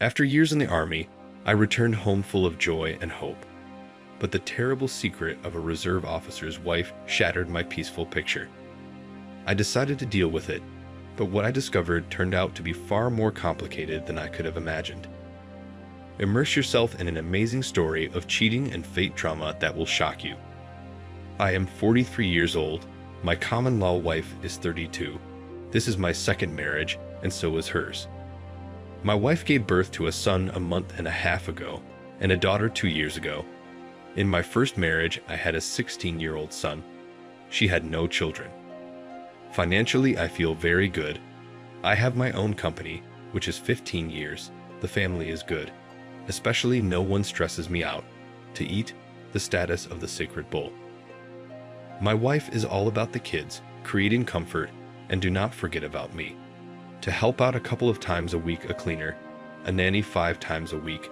After years in the Army, I returned home full of joy and hope. But the terrible secret of a reserve officer's wife shattered my peaceful picture. I decided to deal with it, but what I discovered turned out to be far more complicated than I could have imagined. Immerse yourself in an amazing story of cheating and fate drama that will shock you. I am 43 years old. My common-law wife is 32. This is my second marriage, and so is hers. My wife gave birth to a son a month and a half ago, and a daughter 2 years ago. In my first marriage, I had a 16-year-old son. She had no children. Financially, I feel very good. I have my own company, which is 15 years. The family is good. Especially no one stresses me out. To eat, the status of the sacred bull. My wife is all about the kids, creating comfort, and do not forget about me. To help out a couple of times a week, a cleaner, a nanny 5 times a week,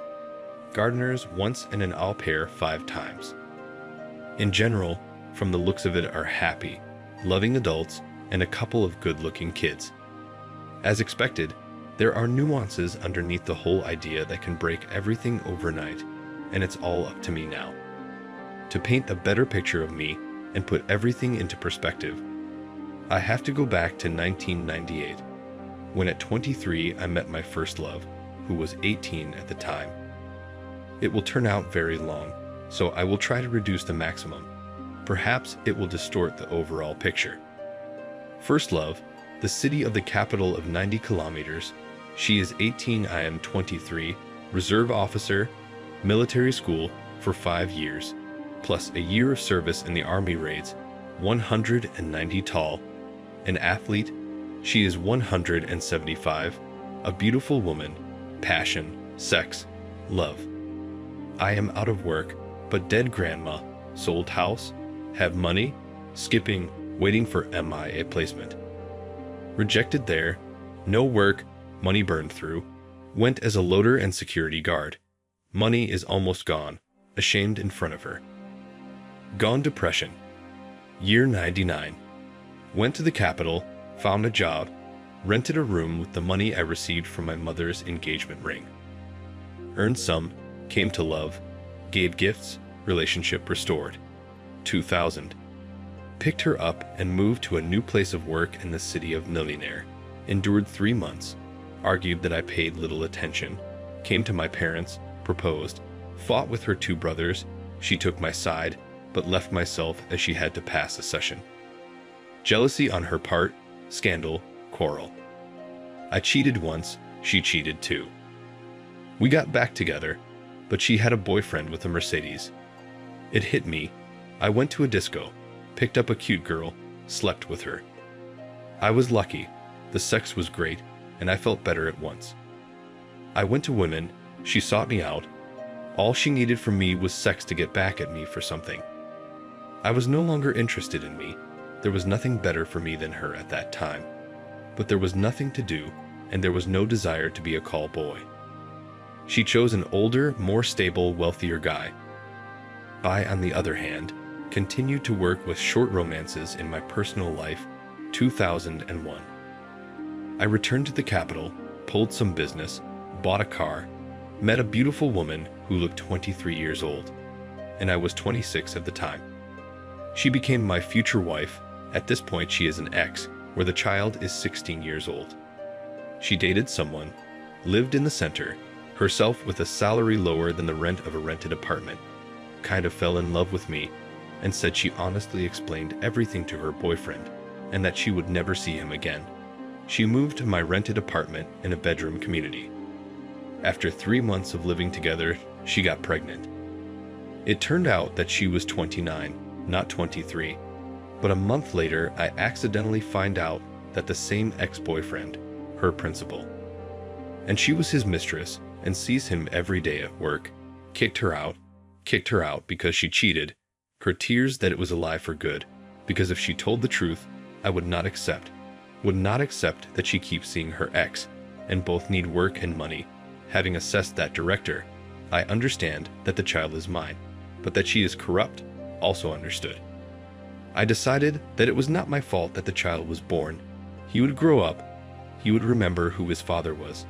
gardeners once, and an au pair 5 times. In general, from the looks of it, are happy, loving adults, and a couple of good-looking kids. As expected, there are nuances underneath the whole idea that can break everything overnight, and it's all up to me now. To paint a better picture of me and put everything into perspective, I have to go back to 1998, when at 23 I met my first love, who was 18 at the time. It will turn out very long, so I will try to reduce the maximum. Perhaps it will distort the overall picture. First love, the city of the capital of 90 kilometers. She is 18, I am 23, reserve officer, military school for 5 years, plus a year of service in the Army raids, 190 tall, an athlete. She is 175, a beautiful woman, passion, sex, love. I am out of work, but dead grandma, sold house, have money, skipping, waiting for MIA placement. Rejected there, no work, money burned through, went as a loader and security guard. Money is almost gone, ashamed in front of her. Gone depression. Year 99. Went to the capital, found a job, rented a room with the money I received from my mother's engagement ring. Earned some, came to love, gave gifts, relationship restored. 2000. Picked her up and moved to a new place of work in the city of Millionaire. Endured 3 months, argued that I paid little attention, came to my parents, proposed, fought with her 2 brothers. She took my side, but left myself as she had to pass a session. Jealousy on her part, scandal, quarrel. I cheated once, she cheated too. We got back together, but she had a boyfriend with a Mercedes. It hit me. I went to a disco, picked up a cute girl, slept with her. I was lucky, the sex was great, and I felt better at once. I went to women, she sought me out. All she needed from me was sex to get back at me for something. I was no longer interested in me. There was nothing better for me than her at that time. But there was nothing to do, and there was no desire to be a call boy. She chose an older, more stable, wealthier guy. I, on the other hand, continued to work with short romances in my personal life. 2001. I returned to the capital, pulled some business, bought a car, met a beautiful woman who looked 23 years old, and I was 26 at the time. She became my future wife. At this point, she is an ex, where the child is 16 years old. She dated someone, lived in the center, herself with a salary lower than the rent of a rented apartment, kind of fell in love with me, and said she honestly explained everything to her boyfriend, and that she would never see him again. She moved to my rented apartment in a bedroom community. After 3 months of living together, she got pregnant. It turned out that she was 29, not 23, but a month later I accidentally find out that the same ex-boyfriend, her principal, and she was his mistress and sees him every day at work, kicked her out because she cheated, her tears that it was a lie for good, because if she told the truth, I would not accept that she keeps seeing her ex, and both need work and money. Having assessed that director, I understand that the child is mine, but that she is corrupt, also understood. I decided that it was not my fault that the child was born. He would grow up, he would remember who his father was.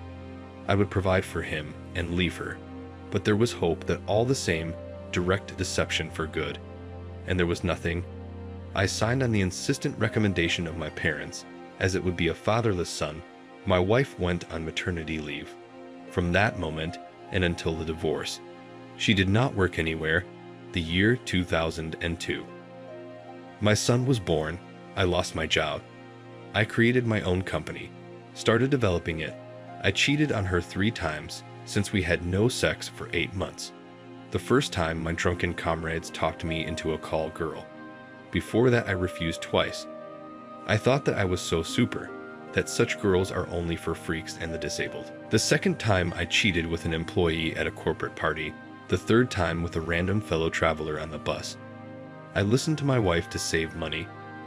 I would provide for him and leave her, but there was hope that all the same direct deception for good, and there was nothing. I signed on the insistent recommendation of my parents, as it would be a fatherless son. My wife went on maternity leave. From that moment and until the divorce, she did not work anywhere. The year 2002. My son was born. I lost my job. I created my own company, started developing it. I cheated on her 3 times since we had no sex for 8 months. The first time, my drunken comrades talked me into a call girl. Before that, I refused twice. I thought that I was so super, that such girls are only for freaks and the disabled. The second time, I cheated with an employee at a corporate party. The third time with a random fellow traveler on the bus. I listened to my wife to save money,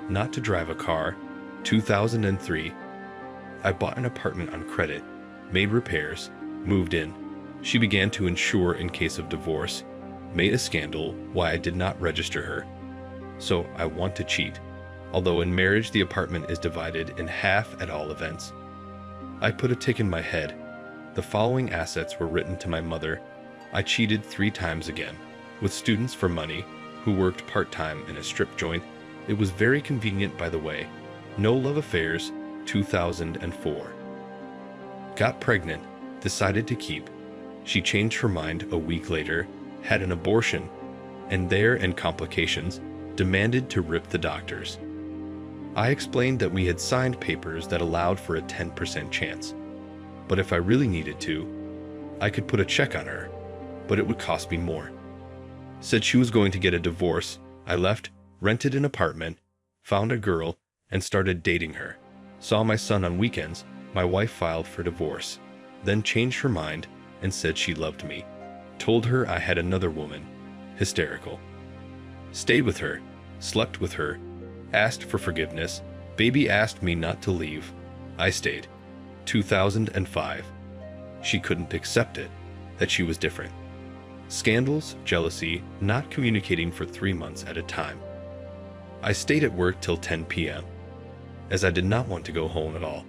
not to drive a car. 2003. I bought an apartment on credit, made repairs, moved in. She began to insure in case of divorce, made a scandal why I did not register her. So I want to cheat, although in marriage the apartment is divided in half at all events. I put a tick in my head. The following assets were written to my mother. I cheated 3 times again, with students for money, who worked part-time in a strip joint. It was very convenient, by the way. No love affairs. 2004. Got pregnant, decided to keep. She changed her mind a week later, had an abortion, and there, in complications, demanded to rip the doctors. I explained that we had signed papers that allowed for a 10% chance. But if I really needed to, I could put a check on her, but it would cost me more. Said she was going to get a divorce. I left, rented an apartment, found a girl, and started dating her. Saw my son on weekends. My wife filed for divorce, then changed her mind and said she loved me. Told her I had another woman. Hysterical. Stayed with her, slept with her, asked for forgiveness. Baby asked me not to leave. I stayed. 2005. She couldn't accept it, that she was different. Scandals, jealousy, not communicating for 3 months at a time. I stayed at work till 10 p.m., as I did not want to go home at all.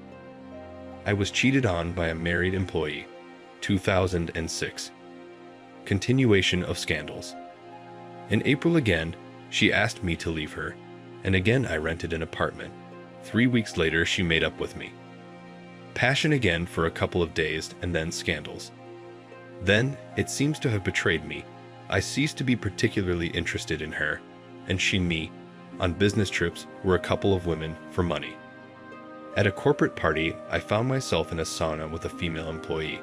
I was cheated on by a married employee. 2006. Continuation of scandals. In April again, she asked me to leave her, and again I rented an apartment. 3 weeks later, she made up with me. Passion again for a couple of days, and then scandals. Then, it seems to have betrayed me. I ceased to be particularly interested in her, and she me. On business trips were a couple of women for money. At a corporate party, I found myself in a sauna with a female employee.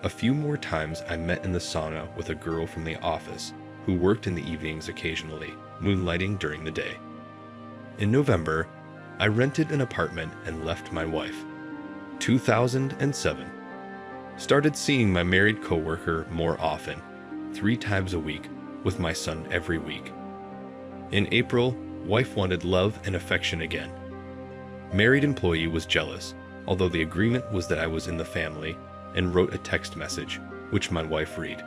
A few more times I met in the sauna with a girl from the office who worked in the evenings occasionally, moonlighting during the day. In November, I rented an apartment and left my wife. 2007. Started seeing my married coworker more often, 3 times a week, with my son every week. In April, wife wanted love and affection again. Married employee was jealous, although the agreement was that I was in the family, and wrote a text message, which my wife read.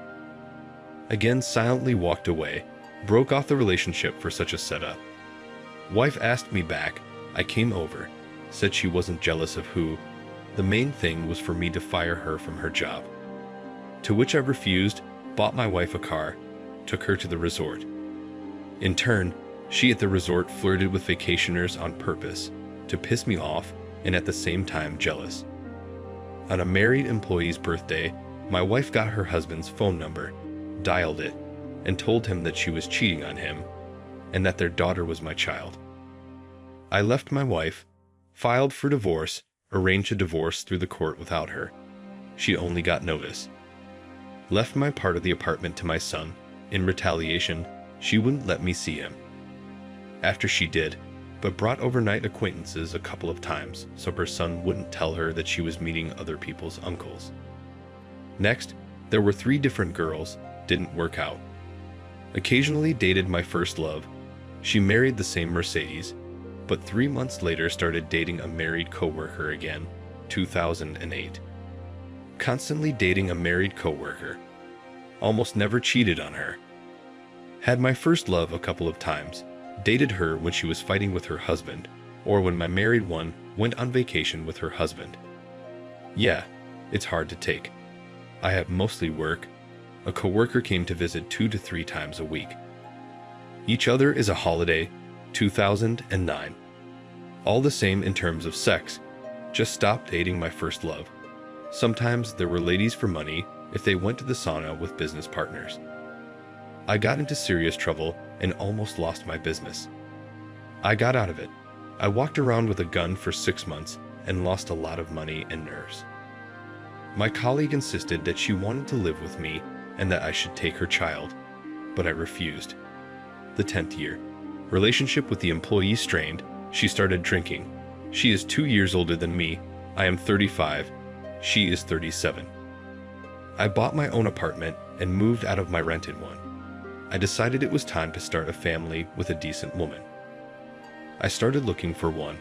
Again silently walked away, broke off the relationship for such a setup. Wife asked me back. I came over, said she wasn't jealous of who. The main thing was for me to fire her from her job. To which I refused, bought my wife a car, took her to the resort. In turn, she at the resort flirted with vacationers on purpose, to piss me off and at the same time jealous. On a married employee's birthday, my wife got her husband's phone number, dialed it, and told him that she was cheating on him, and that their daughter was my child. I left my wife, filed for divorce, arranged a divorce through the court without her. She only got notice. Left my part of the apartment to my son. In retaliation, she wouldn't let me see him. After she did, but brought overnight acquaintances a couple of times so her son wouldn't tell her that she was meeting other people's uncles. Next, there were 3 different girls. Didn't work out. Occasionally dated my first love. She married the same Mercedes, but 3 months later started dating a married coworker again. 2008. Constantly dating a married coworker. Almost never cheated on her. Had my first love a couple of times. Dated her when she was fighting with her husband, or when my married one went on vacation with her husband. Yeah, It's hard to take. I have mostly work. A coworker came to visit 2 to 3 times a week. Each other is a holiday, 2009. All the same in terms of sex. Just stopped dating my first love. Sometimes there were ladies for money if they went to the sauna with business partners. I got into serious trouble and almost lost my business. I got out of it. I walked around with a gun for 6 months and lost a lot of money and nerves. My colleague insisted that she wanted to live with me and that I should take her child, but I refused. The 10th year. Relationship with the employee strained. She started drinking. She is 2 years older than me. I am 35. She is 37. I bought my own apartment and moved out of my rented one. I decided it was time to start a family with a decent woman. I started looking for one.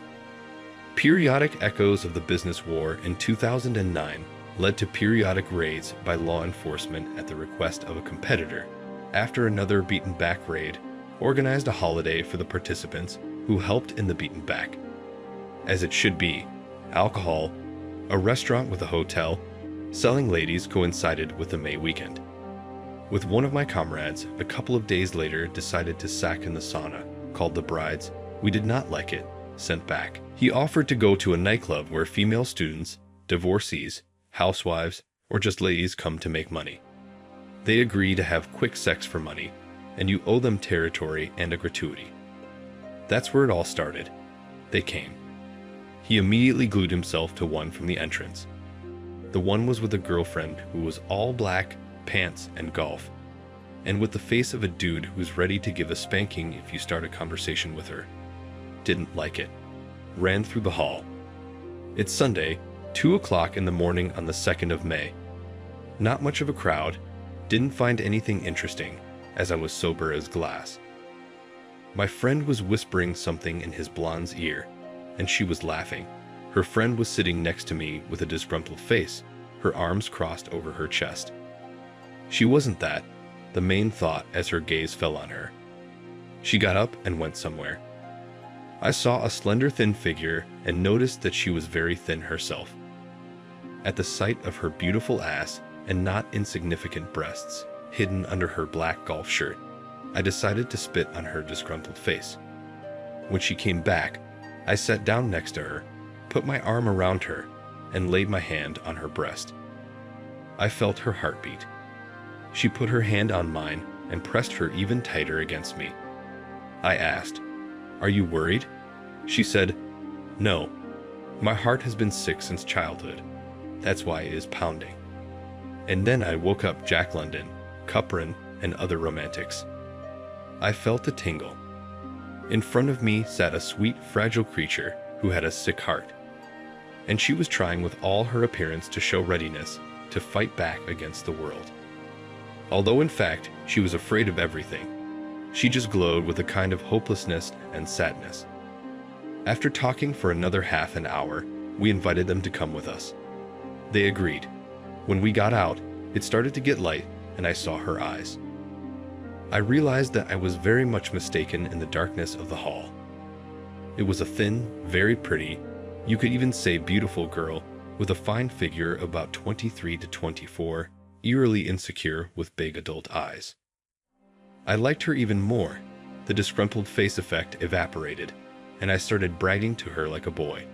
Periodic echoes of the business war in 2009 led to periodic raids by law enforcement at the request of a competitor. After another beaten back raid, organized a holiday for the participants who helped in the beaten back. As it should be, alcohol, a restaurant with a hotel, selling ladies coincided with the May weekend. With one of my comrades, a couple of days later decided to sack in the sauna, called the brides. We did not like it, sent back. He offered to go to a nightclub where female students, divorcees, housewives, or just ladies come to make money. They agree to have quick sex for money, and you owe them territory and a gratuity. That's where it all started. They came. He immediately glued himself to one from the entrance. The one was with a girlfriend who was all black, pants, and golf, and with the face of a dude who's ready to give a spanking if you start a conversation with her. Didn't like it. Ran through the hall. It's Sunday, 2 o'clock in the morning on the 2nd of May. Not much of a crowd. Didn't find anything interesting, as I was sober as glass. My friend was whispering something in his blonde's ear, and she was laughing. Her friend was sitting next to me with a disgruntled face, her arms crossed over her chest. She wasn't that, the main thought as her gaze fell on her. She got up and went somewhere. I saw a slender, thin figure and noticed that she was very thin herself. At the sight of her beautiful ass and not insignificant breasts hidden under her black golf shirt, I decided to spit on her disgruntled face. When she came back, I sat down next to her, put my arm around her, and laid my hand on her breast. I felt her heartbeat. She put her hand on mine and pressed her even tighter against me. I asked, "Are you worried?" She said, "No. My heart has been sick since childhood. That's why it is pounding." And then I woke up Jack London, Cuprin, and other romantics. I felt a tingle. In front of me sat a sweet, fragile creature who had a sick heart. And she was trying with all her appearance to show readiness to fight back against the world. Although in fact, she was afraid of everything. She just glowed with a kind of hopelessness and sadness. After talking for another half an hour, we invited them to come with us. They agreed. When we got out, it started to get light, and I saw her eyes. I realized that I was very much mistaken in the darkness of the hall. It was a thin, very pretty, you could even say beautiful girl, with a fine figure about 23 to 24, eerily insecure with big adult eyes. I liked her even more. The disgruntled face effect evaporated, and I started bragging to her like a boy.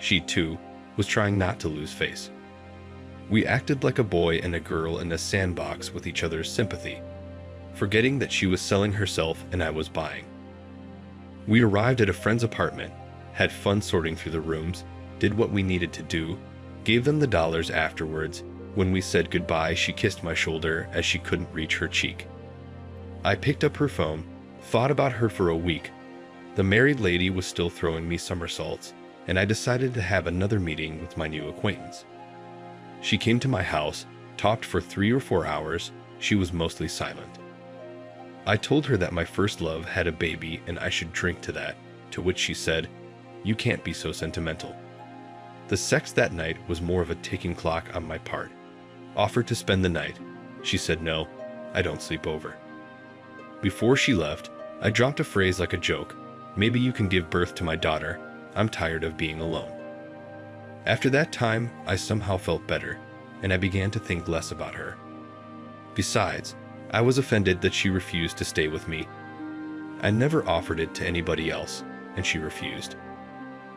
She, too, was trying not to lose face. We acted like a boy and a girl in a sandbox with each other's sympathy, forgetting that she was selling herself and I was buying. We arrived at a friend's apartment, had fun sorting through the rooms, did what we needed to do, gave them the dollars afterwards. When we said goodbye, she kissed my shoulder as she couldn't reach her cheek. I picked up her phone, thought about her for a week. The married lady was still throwing me somersaults, and I decided to have another meeting with my new acquaintance. She came to my house, talked for 3 or 4 hours. She was mostly silent. I told her that my first love had a baby and I should drink to that, to which she said, "You can't be so sentimental." The sex that night was more of a ticking clock on my part. Offered to spend the night. She said, "No, I don't sleep over." Before she left, I dropped a phrase like a joke, "Maybe you can give birth to my daughter. I'm tired of being alone." After that time, I somehow felt better, and I began to think less about her. Besides, I was offended that she refused to stay with me. I never offered it to anybody else, and she refused.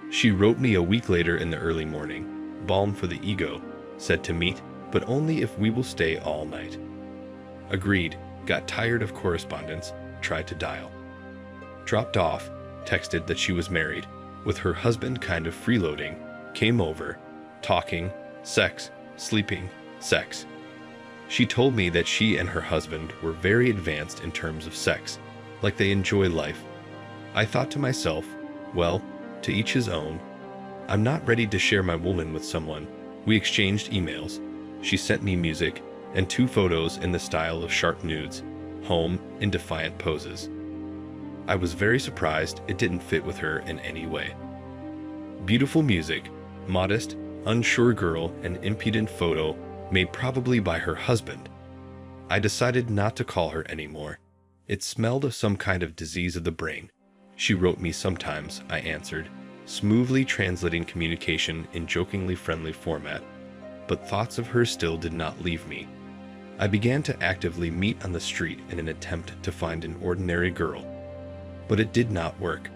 She wrote me a week later in the early morning, balm for the ego, said to meet, but only if we will stay all night. Agreed, got tired of correspondence, tried to dial. Dropped off, texted that she was married, with her husband kind of freeloading, came over, talking, sex, sleeping, sex. She told me that she and her husband were very advanced in terms of sex, like they enjoy life. I thought to myself, well, to each his own. I'm not ready to share my woman with someone. We exchanged emails. She sent me music and 2 photos in the style of sharp nudes, home in defiant poses. I was very surprised it didn't fit with her in any way. Beautiful music, modest, unsure girl, and impudent photo made probably by her husband. I decided not to call her anymore. It smelled of some kind of disease of the brain. She wrote me sometimes, I answered, smoothly translating communication in jokingly friendly format, but thoughts of her still did not leave me. I began to actively meet on the street in an attempt to find an ordinary girl, but it did not work.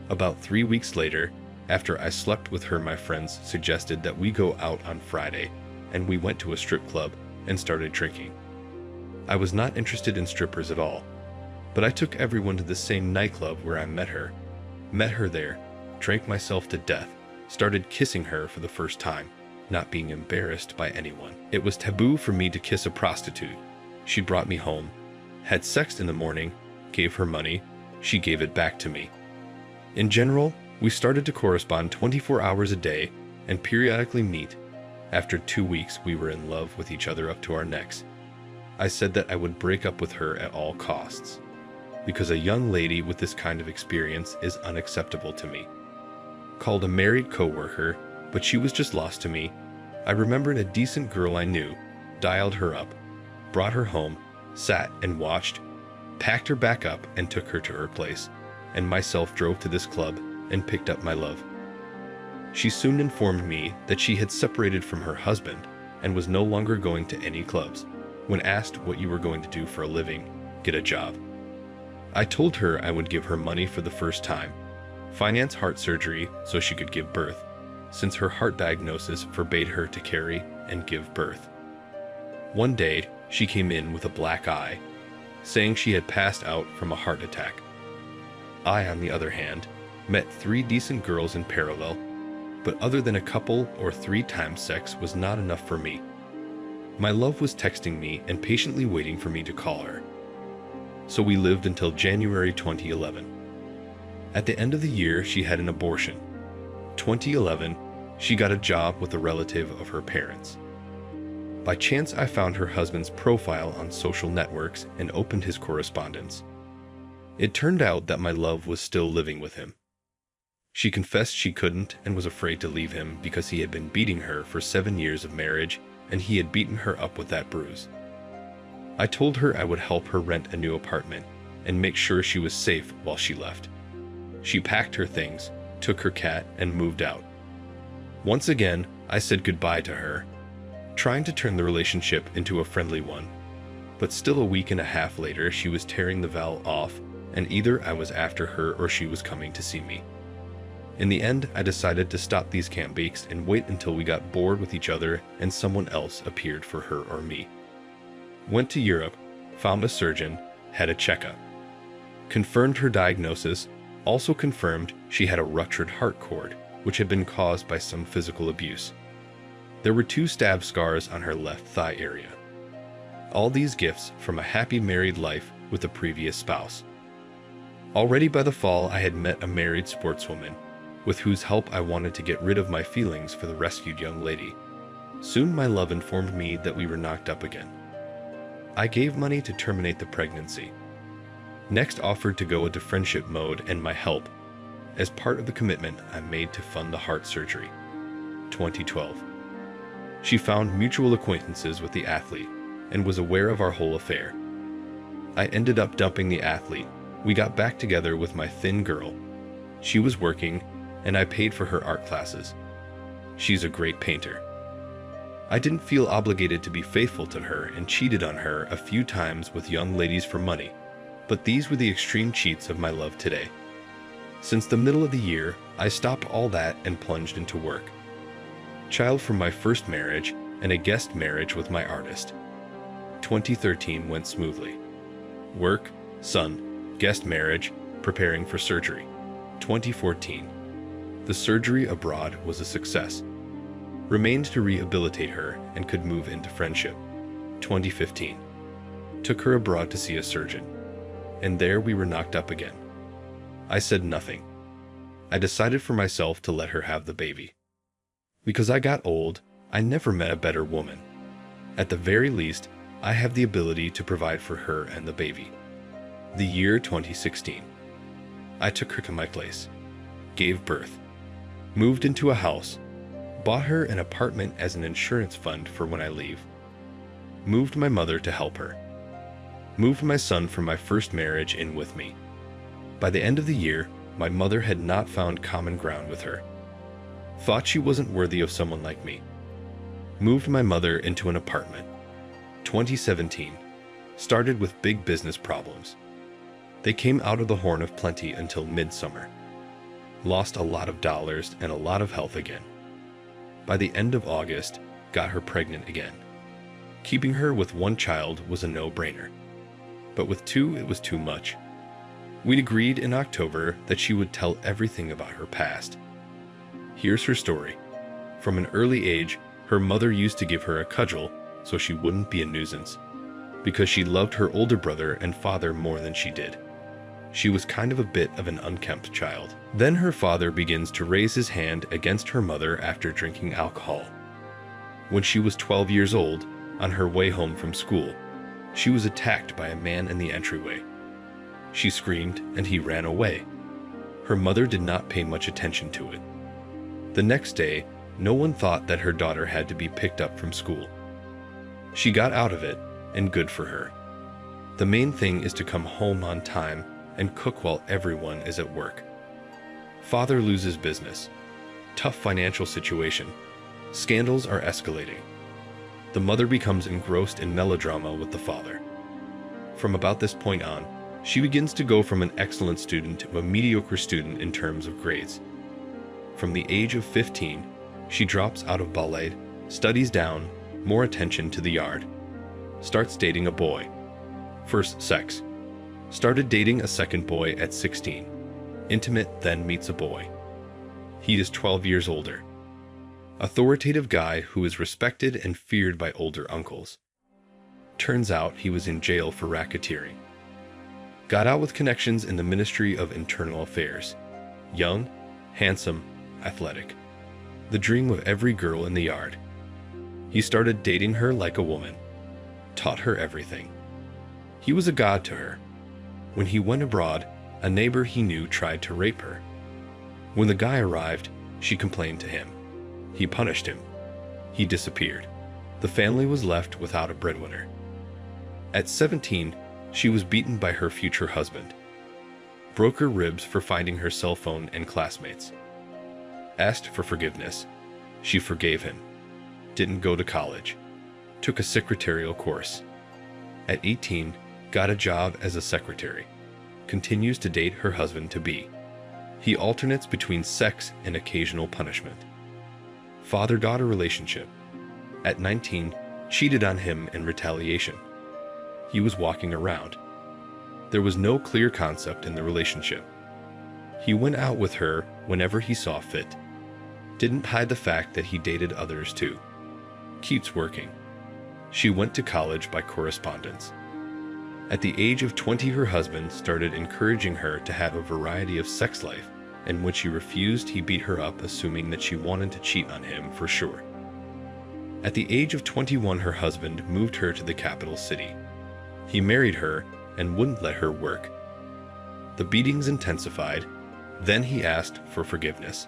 About 3 weeks later, after I slept with her, my friends suggested that we go out on Friday, and we went to a strip club and started drinking. I was not interested in strippers at all, but I took everyone to the same nightclub where I met her there, drank myself to death, started kissing her for the first time, not being embarrassed by anyone. It was taboo for me to kiss a prostitute. She brought me home, had sex in the morning, gave her money, she gave it back to me. In general, we started to correspond 24 hours a day and periodically meet. After 2 weeks, we were in love with each other up to our necks. I said that I would break up with her at all costs, because a young lady with this kind of experience is unacceptable to me. Called a married coworker, but she was just lost to me. I remembered a decent girl I knew, dialed her up, brought her home, sat and watched, packed her back up and took her to her place, and myself drove to this club and picked up my love. She soon informed me that she had separated from her husband and was no longer going to any clubs. When asked what you were going to do for a living, get a job. I told her I would give her money for the first time, finance heart surgery so she could give birth, since her heart diagnosis forbade her to carry and give birth. One day, she came in with a black eye, saying she had passed out from a heart attack. I, on the other hand, met 3 decent girls in parallel, but other than a couple or 3 times sex was not enough for me. My love was texting me and patiently waiting for me to call her. So we lived until January 2011. At the end of the year, she had an abortion. 2011, she got a job with a relative of her parents. By chance, I found her husband's profile on social networks and opened his correspondence. It turned out that my love was still living with him. She confessed she couldn't and was afraid to leave him because he had been beating her for 7 years of marriage, and he had beaten her up with that bruise. I told her I would help her rent a new apartment and make sure she was safe while she left. She packed her things, took her cat, and moved out. Once again, I said goodbye to her, trying to turn the relationship into a friendly one. But still a week and a half later, she was tearing the vow off, and either I was after her or she was coming to see me. In the end, I decided to stop these campbakes and wait until we got bored with each other and someone else appeared for her or me. Went to Europe, found a surgeon, had a checkup. Confirmed her diagnosis, also confirmed she had a ruptured heart cord, which had been caused by some physical abuse. There were 2 stab scars on her left thigh area. All these gifts from a happy married life with a previous spouse. Already by the fall, I had met a married sportswoman, with whose help I wanted to get rid of my feelings for the rescued young lady. Soon my love informed me that we were knocked up again. I gave money to terminate the pregnancy. Next offered to go into friendship mode and my help, as part of the commitment I made to fund the heart surgery. 2012. She found mutual acquaintances with the athlete and was aware of our whole affair. I ended up dumping the athlete. We got back together with my thin girl. She was working, and I paid for her art classes. She's a great painter. I didn't feel obligated to be faithful to her and cheated on her a few times with young ladies for money, but these were the extreme cheats of my love today. Since the middle of the year, I stopped all that and plunged into work. Child from my first marriage and a guest marriage with my artist. 2013 went smoothly. Work, son, guest marriage, preparing for surgery. 2014. The surgery abroad was a success. Remained to rehabilitate her and could move into friendship. 2015. Took her abroad to see a surgeon. And there we were knocked up again. I said nothing. I decided for myself to let her have the baby. Because I got old, I never met a better woman. At the very least, I have the ability to provide for her and the baby. The year 2016. I took her to my place. Gave birth. Moved into a house. Bought her an apartment as an insurance fund for when I leave. Moved my mother to help her. Moved my son from my first marriage in with me. By the end of the year, my mother had not found common ground with her. Thought she wasn't worthy of someone like me. Moved my mother into an apartment. 2017. Started with big business problems. They came out of the horn of plenty until midsummer. Lost a lot of dollars and a lot of health again. By the end of August, got her pregnant again. Keeping her with one child was a no-brainer. But with two, it was too much. We'd agreed in October that she would tell everything about her past. Here's her story. From an early age, her mother used to give her a cudgel so she wouldn't be a nuisance, because she loved her older brother and father more than she did. She was kind of a bit of an unkempt child. Then her father begins to raise his hand against her mother after drinking alcohol. When she was 12 years old, on her way home from school, she was attacked by a man in the entryway. She screamed and he ran away. Her mother did not pay much attention to it. The next day, no one thought that her daughter had to be picked up from school. She got out of it, and good for her. The main thing is to come home on time and cook while everyone is at work. Father loses business. Tough financial situation. Scandals are escalating. The mother becomes engrossed in melodrama with the father. From about this point on, she begins to go from an excellent student to a mediocre student in terms of grades. From the age of 15, she drops out of ballet, studies down, more attention to the yard. Starts dating a boy. First sex. Started dating a second boy at 16. Intimate, then meets a boy. He is 12 years older. Authoritative guy who is respected and feared by older uncles. Turns out he was in jail for racketeering. Got out with connections in the Ministry of Internal Affairs. Young, handsome, athletic. The dream of every girl in the yard. He started dating her like a woman. Taught her everything. He was a god to her. When he went abroad, a neighbor he knew tried to rape her. When the guy arrived, she complained to him. He punished him. He disappeared. The family was left without a breadwinner. At 17, she was beaten by her future husband. Broke her ribs for finding her cell phone and classmates. Asked for forgiveness. She forgave him. Didn't go to college. Took a secretarial course. At 18, got a job as a secretary. Continues to date her husband-to-be. He alternates between sex and occasional punishment. Father-daughter relationship. At 19, cheated on him in retaliation. He was walking around. There was no clear concept in the relationship. He went out with her whenever he saw fit. Didn't hide the fact that he dated others too. Keeps working. She went to college by correspondence. At the age of 20, her husband started encouraging her to have a variety of sex life, and when she refused, he beat her up, assuming that she wanted to cheat on him for sure. At the age of 21, her husband moved her to the capital city. He married her and wouldn't let her work. The beatings intensified. Then he asked for forgiveness.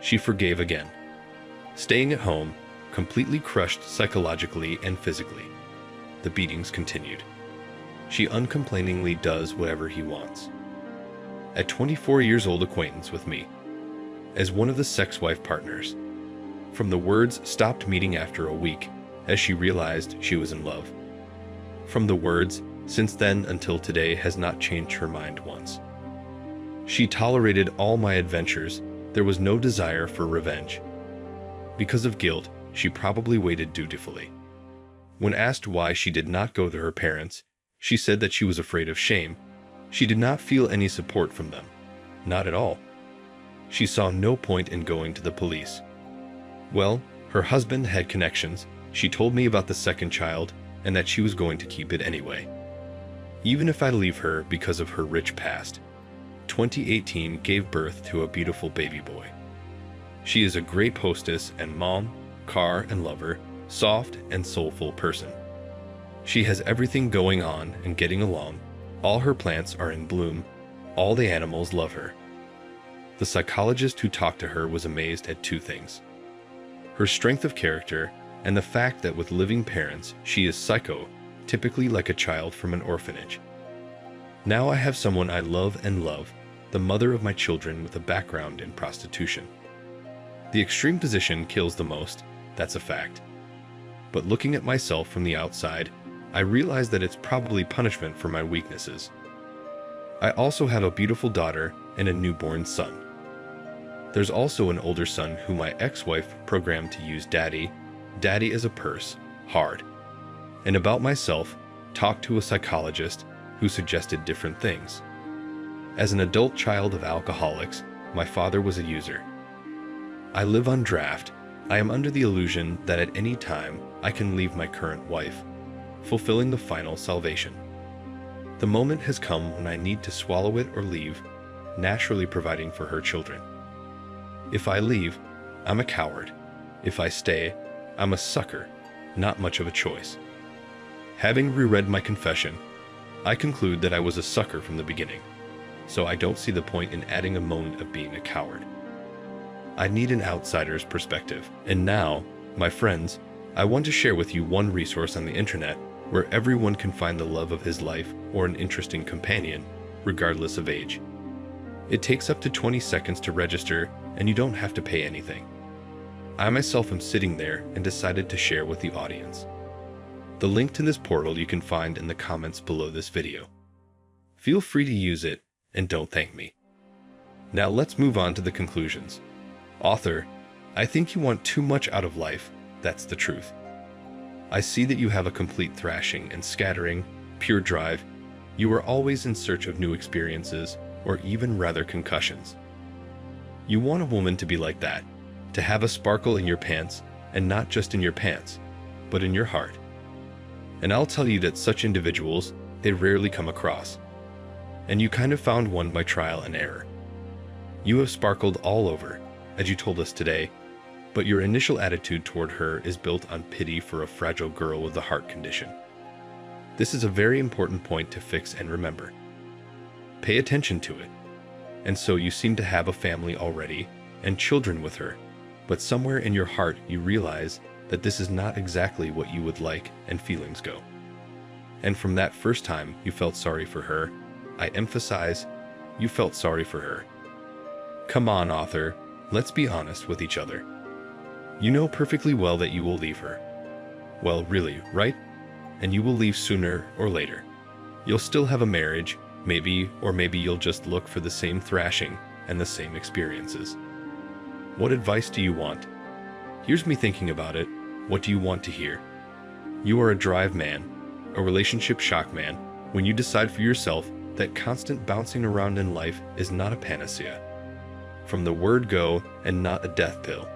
She forgave again. Staying at home, completely crushed psychologically and physically. The beatings continued. She uncomplainingly does whatever he wants. At 24 years old, acquaintance with me as one of the sex wife partners. From the words stopped meeting after a week, as she realized she was in love. From the words since then until today has not changed her mind once. She tolerated all my adventures. There was no desire for revenge. Because of guilt, she probably waited dutifully. When asked why she did not go to her parents, she said that she was afraid of shame. She did not feel any support from them. Not at all. She saw no point in going to the police. Well, her husband had connections. She told me about the second child and that she was going to keep it anyway. Even if I leave her because of her rich past. 2018 gave birth to a beautiful baby boy. She is a great hostess and mom, car and lover, soft and soulful person. She has everything going on and getting along. All her plants are in bloom. All the animals love her. The psychologist who talked to her was amazed at two things: her strength of character and the fact that with living parents, she is psycho, typically like a child from an orphanage. Now I have someone I love and love, the mother of my children with a background in prostitution. The extreme position kills the most, that's a fact. But looking at myself from the outside, I realize that it's probably punishment for my weaknesses. I also have a beautiful daughter and a newborn son. There's also an older son who my ex-wife programmed to use daddy as a purse, hard. And about myself, talked to a psychologist who suggested different things. As an adult child of alcoholics, my father was a user. I live on draft. I am under the illusion that at any time I can leave my current wife, fulfilling the final salvation. The moment has come when I need to swallow it or leave, naturally providing for her children. If I leave, I'm a coward. If I stay, I'm a sucker, not much of a choice. Having reread my confession, I conclude that I was a sucker from the beginning, so I don't see the point in adding a moment of being a coward. I need an outsider's perspective. And now, my friends, I want to share with you one resource on the internet where everyone can find the love of his life or an interesting companion, regardless of age. It takes up to 20 seconds to register, and you don't have to pay anything. I myself am sitting there and decided to share with the audience. The link to this portal you can find in the comments below this video. Feel free to use it, and don't thank me. Now let's move on to the conclusions. Author, I think you want too much out of life, that's the truth. I see that you have a complete thrashing and scattering, pure drive. You are always in search of new experiences, or even rather concussions. You want a woman to be like that, to have a sparkle in your pants, and not just in your pants, but in your heart. And I'll tell you that such individuals, they rarely come across. And you kind of found one by trial and error. You have sparkled all over, as you told us today, but your initial attitude toward her is built on pity for a fragile girl with a heart condition. This is a very important point to fix and remember. Pay attention to it. And so you seem to have a family already and children with her, but somewhere in your heart you realize that this is not exactly what you would like, and feelings go. And from that first time you felt sorry for her, I emphasize, you felt sorry for her. Come on, author, let's be honest with each other. You know perfectly well that you will leave her. Well, really, right? And you will leave sooner or later. You'll still have a marriage, maybe, or maybe you'll just look for the same thrashing and the same experiences. What advice do you want? Here's me thinking about it. What do you want to hear? You are a drive man, a relationship shock man, when you decide for yourself that constant bouncing around in life is not a panacea. From the word go and not a death pill.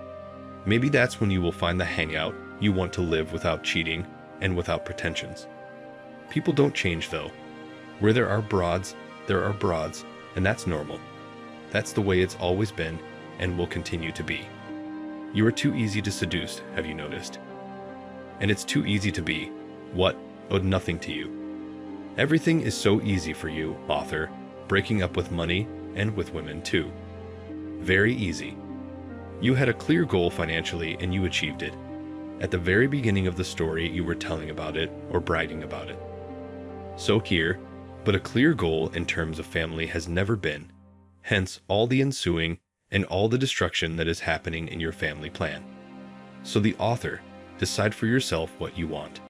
Maybe that's when you will find the hangout you want to live without cheating and without pretensions. People don't change though. Where there are broads, and that's normal. That's the way it's always been and will continue to be. You are too easy to seduce, have you noticed? And it's too easy to be, what, owed nothing to you. Everything is so easy for you, author, breaking up with money and with women too. Very easy. You had a clear goal financially and you achieved it. At the very beginning of the story you were telling about it or bragging about it. So here, but a clear goal in terms of family has never been, hence all the ensuing and all the destruction that is happening in your family plan. So the author, decide for yourself what you want.